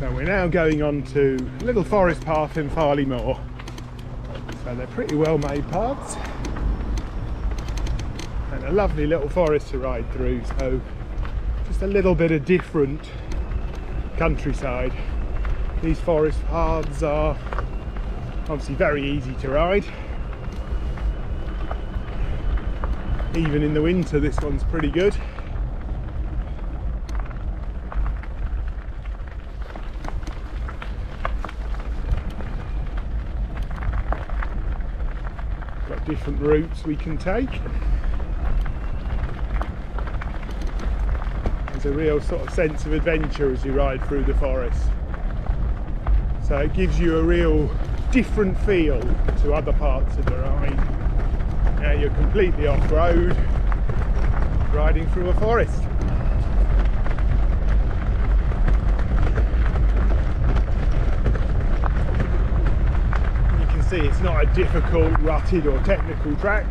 So we're now going on to a little forest path in Farley Moor. So they're pretty well made paths and a lovely little forest to ride through, so just a little bit of different countryside. These forest paths are obviously very easy to ride. Even in the winter this one's pretty good. Got different routes we can take. There's a real sort of sense of adventure as you ride through the forest. So it gives you a real different feel to other parts of the ride. Now you're completely off-road, riding through a forest. You can see it's not a difficult, rutted or technical track,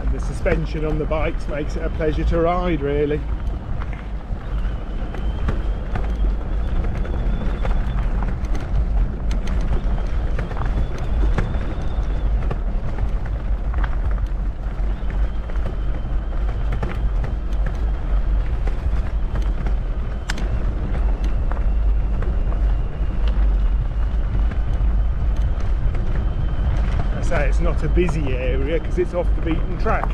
and the suspension on the bikes makes it a pleasure to ride, really. It's not a busy area because it's off the beaten track,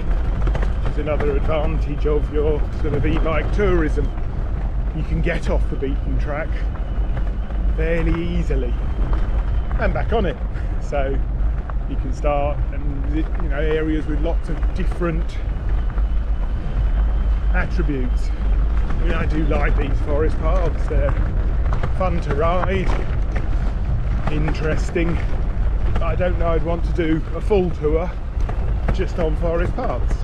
which is another advantage of your sort of e-bike tourism. You can get off the beaten track fairly easily and back on it, so you can start and, you know, areas with lots of different attributes. I mean, I do like these forest paths. They're fun to ride, interesting. I don't know I'd want to do a full tour just on forest paths,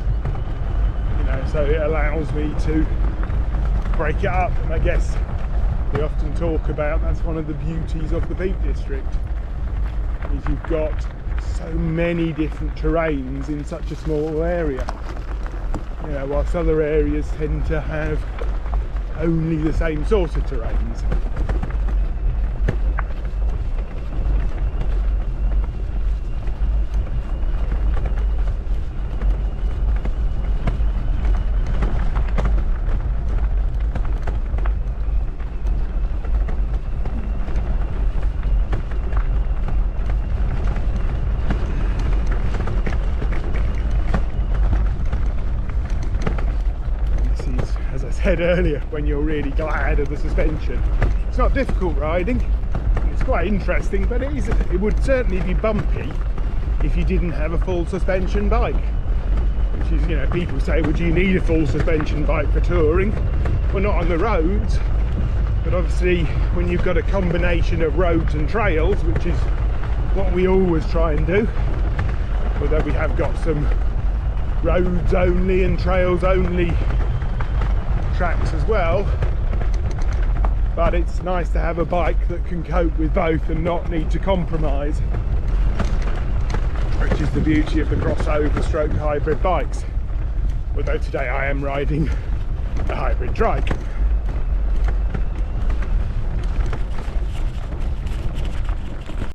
you know, so it allows me to break it up. And I guess we often talk about that's one of the beauties of the Peak District, is you've got so many different terrains in such a small area. You know, whilst other areas tend to have only the same sort of terrains. Said earlier, when you're really glad of the suspension, it's not difficult riding, it's quite interesting, but it would certainly be bumpy if you didn't have a full suspension bike, which is, you know, people say, well, do you need a full suspension bike for touring? Well, not on the roads, but obviously when you've got a combination of roads and trails, which is what we always try and do, although we have got some roads only and trails only tracks as well, but it's nice to have a bike that can cope with both and not need to compromise, which is the beauty of the crossover stroke hybrid bikes, although today I am riding a hybrid trike.